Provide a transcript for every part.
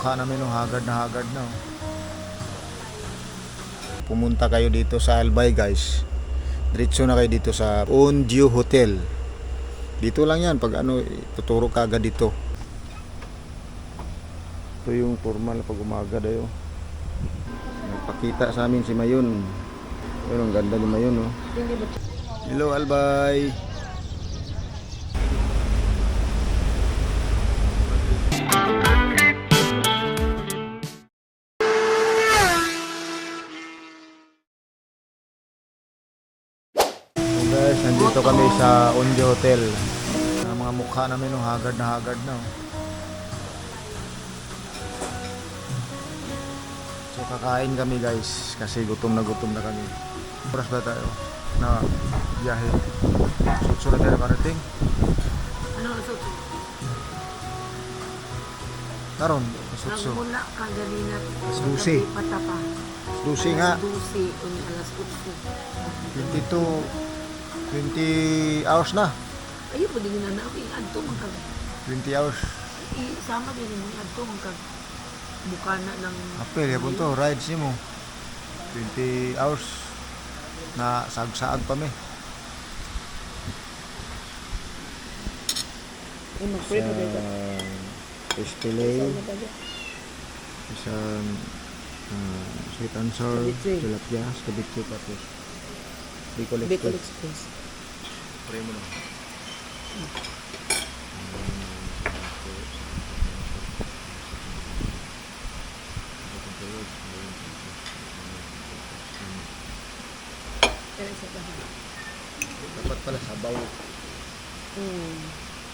mukha namin, oh, hagard na hagard na, oh. Pumunta kayo dito sa Albay, guys. Diretso na kayo dito sa Onju Hotel. Dito lang yan, pag ano, tuturo ka agad dito. Ito yung formal pag umaga dayo. Nagpakita sa amin si Mayon. Ayun, ang ganda ni Mayon, oh. Hello, Albay. Guys, nandito kami sa Onjo Hotel. Ang mga mukha namin, oh, hagard na, oh. So kakain kami, guys, kasi gutom na kami. Oras ba tayo na biyahe? Sutso na tayo parating. Ano sutso? Taron, sutso. Nagmula ka ganina. Dusi. Patapa. Dusi nga. Dusi, alas 20 hours na. Ayun po din na ako. Adto magkag. 20 hours. Sama din mo. Adto magkag. Bukana ng... Apel, yapon to, rides mo. 20 hours na sag-saag pa mi. Mag-pray pa dito. Fish fillet. Isang sweet and sour, tilapia, ceviche, tapos Bicol Express. Pray mo na. Dapat pala sabaw.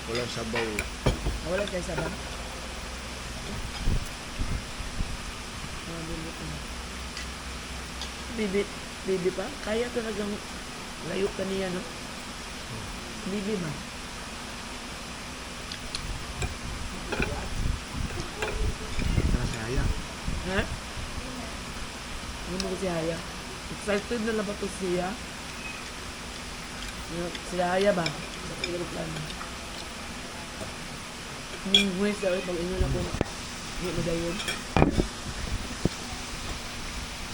Walang sabaw. Wala kayo sabaw? Bibi pa? Kaya talagang layo ka niya, no? Bibi ba? Tara si Haya. Ha? Ano mo si Haya? Excited na lang ba ito siya? Si Haya ba? Sa aeroplano. Yung huwes daw, pag inyo na po, hindi mo dayon.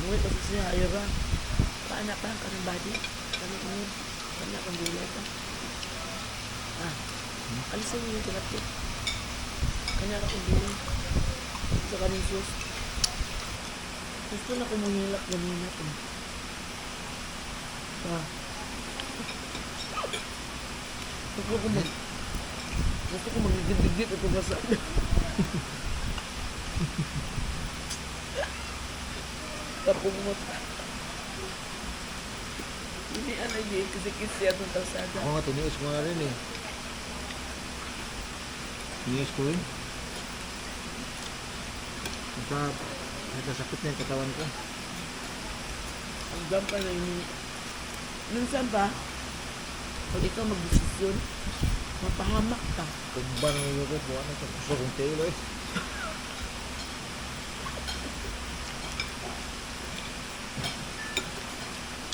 Huwes kasi si Haya ba? Paana pa, kanang body? Kanang inyo? Kanang kang gulay pa? Alisin mo yung tilapia. Kanya akong gulay. Sa kanang sauce. Gusto na kumuhilak ganina ito. Gusto ko magigit-gigit ito basa. Tapong mo. Hindi anay kasi siya itong talsada. Ako nga, tiniis ko na rin eh. Tiniis ko rin. Nagkasakit na yung katawan ko. Ang gampa na yun. Minsan pa, pag ikaw mag-desisyon, mapahamak ka. Kumban ng iyo ko, buwan na ito. Gusto kong telo eh.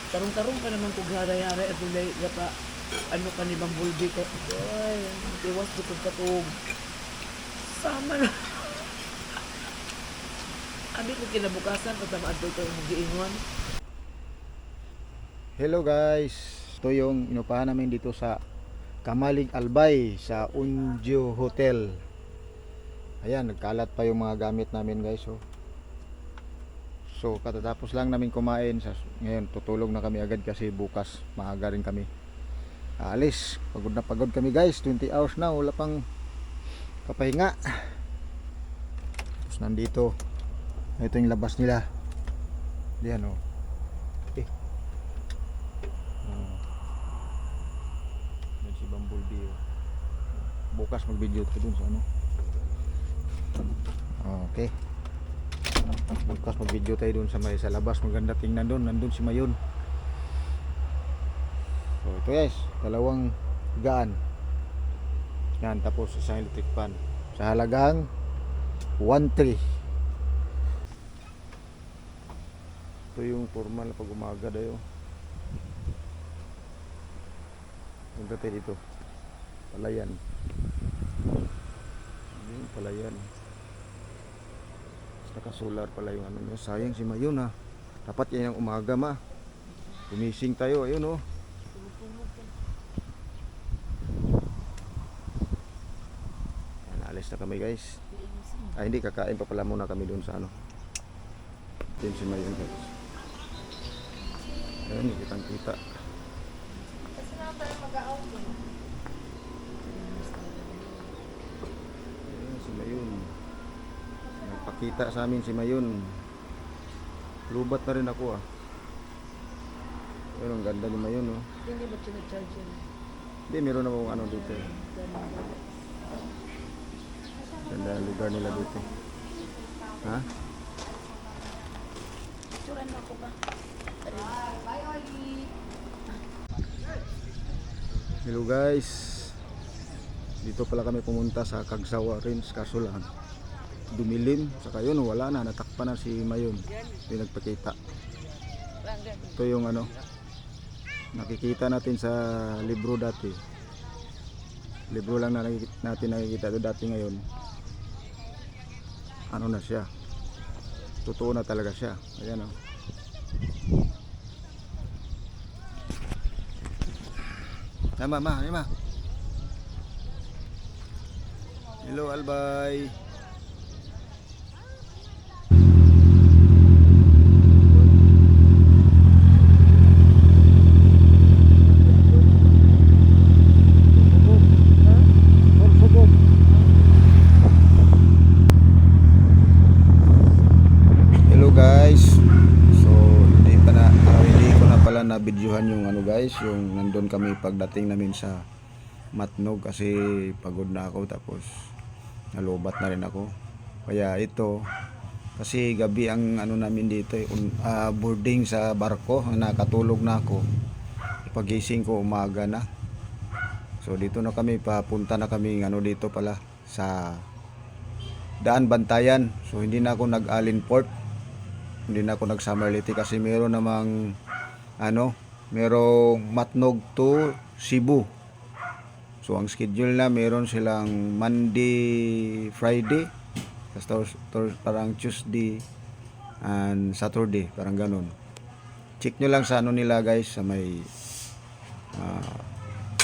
Tarong-tarong ka naman kung haray-haray at ulay pa ano ka ni Bambulbi ko. Ay, tiwas ko katog. Sama na. Abi ko kinabukasan pag tamaad ko yung mag-iingon. Hello guys. Ito yung inupahan namin dito sa Kamalig Albay sa Onjo Hotel. Ayan, nagkalat pa yung mga gamit namin, guys. So katatapos lang namin kumain. Ngayon tutulog na kami agad kasi bukas maaga rin kami alis. Pagod na pagod kami, guys. 20 hours na, wala pang kapahinga. Tapos nandito, ito yung labas nila. Diyan, oh. Yan si Bumblebee, oh. Bukas mag video ko dun sa ano. Okay, bukas mag video tayo dun sa labas. Maganda tingnan dun, nandun si Mayon. So ito, guys, dalawang gaan yan, tapos isang electric fan sa halagang 1.3. Ito yung formal pag umaga dayo. Punta tayo dito, Palayan. Yung Palayan. Naka-solar pala yung ano niya. Sayang si Mayon ha. Dapat yan ang umaga ma. Gumising tayo. Ayun oh. Yan, alis na kami guys. Ay hindi, kakain pa pala muna kami doon sa ano. Yan si Mayon guys. Ayun, kitang kita. Kasi nga pala mag-out mo. Ayun, si Mayon. Nagpakita sa amin si Mayon. Lubat na rin ako ah. Ayun, ang ganda ni Mayon oh. Hindi ba sinacharge yan? Hindi, meron na akong ano dito eh. Ganda ang lugar nila dito. Ha? Turan ako ba? Bye, Oli. Hello guys. Dito pala kami pumunta sa Kagsawa Range kaso lang dumilim. Saka yun, wala na. Natakpan na si Mayon. Hindi nagpakita. Ito yung ano nakikita natin sa libro dati. Libro lang na natin nakikita ito dati, ngayon ano na siya, totoo na talaga siya. Ayan oh. Ma. Hello Albay. Hello guys. So hindi ko na pala na videohan yung ano guys, yung nandun kami pagdating namin sa Matnog kasi pagod na ako tapos nalubat na rin ako. Kaya ito kasi gabi ang ano namin dito boarding sa barko, nakatulog na ako. Pagising ko umaga na. So dito na kami, papunta na kami ano dito pala sa Daan Bantayan. So hindi na ako nag-Alin Port. Hindi na ako nag-Samarliti kasi meron namang ano, merong Matnog to Cebu. So ang schedule na meron silang Monday, Friday, tapos parang Tuesday and Saturday, parang ganun. Check nyo lang sa ano nila guys, sa may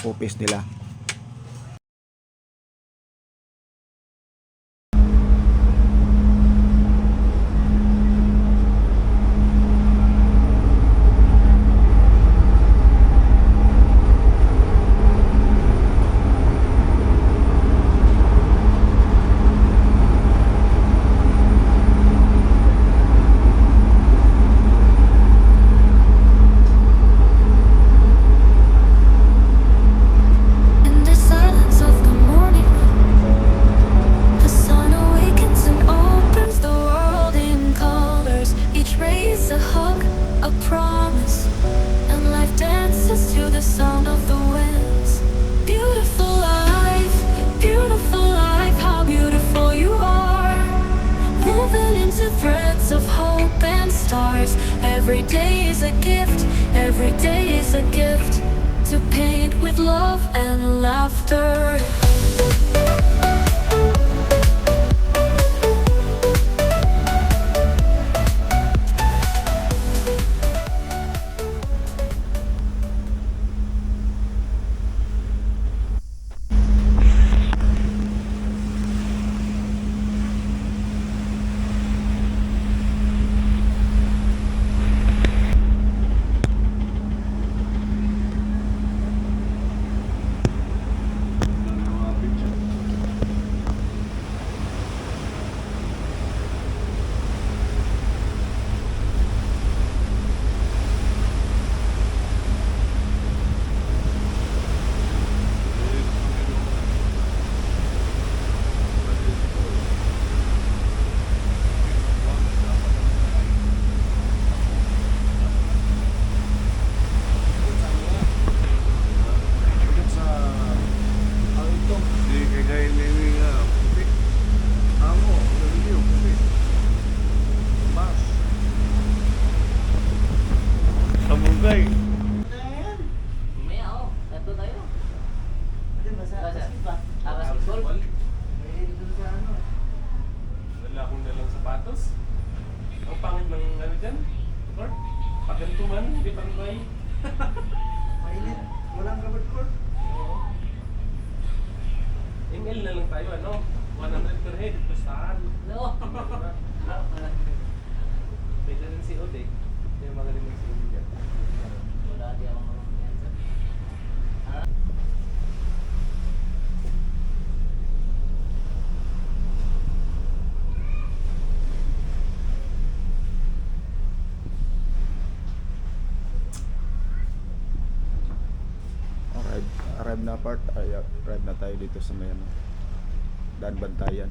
office nila. In the silence of the morning, the sun awakens and opens the world in colors. Each ray is a hug, a promise, and life dances to the sound of the winds. Beautiful life, how beautiful you are. Woven into threads of hope and stars. Every day is a gift, every day is a gift. To paint with love and laughter. Paganto man, hindi pa rin may. Mainit. Walang rubber cord. Oo. ML na lang tayo, ano? 100 per head, bastahan. No. Pwede rin si Ode. Hindi yung magaling ng si Ode dyan. Wala di ako marunong yan, sir. Arrive na part, arrive na tayo dito sa may ano, daan bantayan.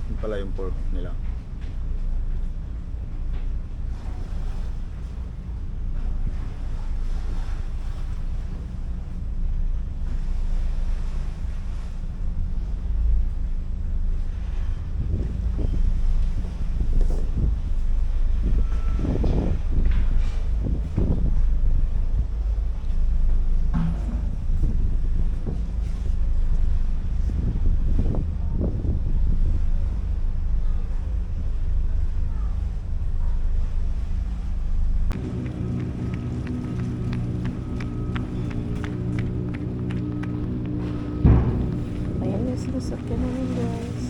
Yun pala yung port nila. Ayan yung sinasakyan namin, guys.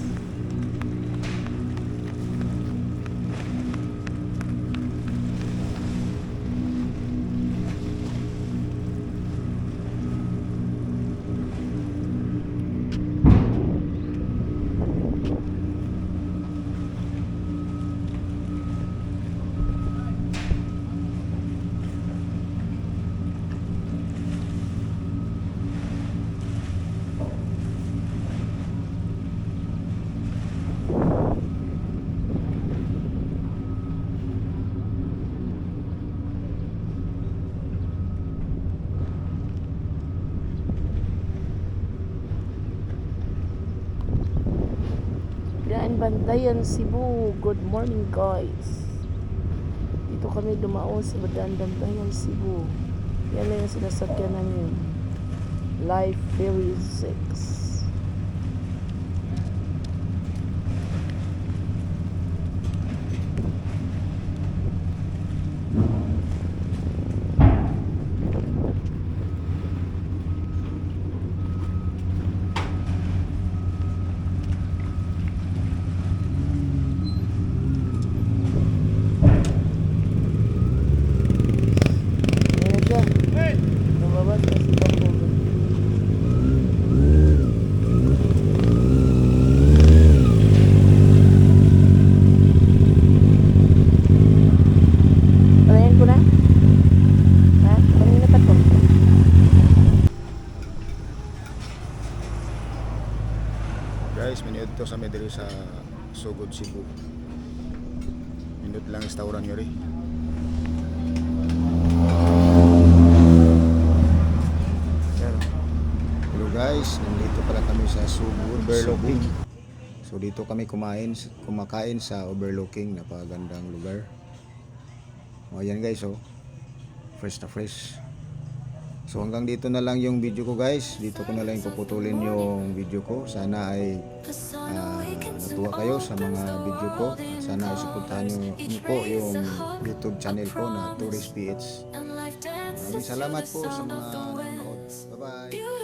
Daan Bantayan, Cebu. Good morning, guys. Dito kami dumaon sa Daan Bantayan, Cebu. Yan na yung sinasakyan namin. Life Ferry 6. Ayan na siya. Lumabas na si Bumblebee. Palayan ko na? Ha? Kanina pa to. Guys, minute to sa medali sa Sugod, Cebu. Minute lang restaurant nyo rin. Hello guys, nandito pala kami sa Sugod, Overlooking. So dito kami kumakain sa Overlooking, napakagandang lugar. O yan guys, oh. Fresh na fresh. So hanggang dito na lang yung video ko guys. Dito ko na lang puputulin yung video ko. Sana ay natuwa kayo sa mga video ko. Sana ay suportahan nyo po yung YouTube channel ko na Tourist PH. Maraming salamat po sa mga nanonood. Bye bye.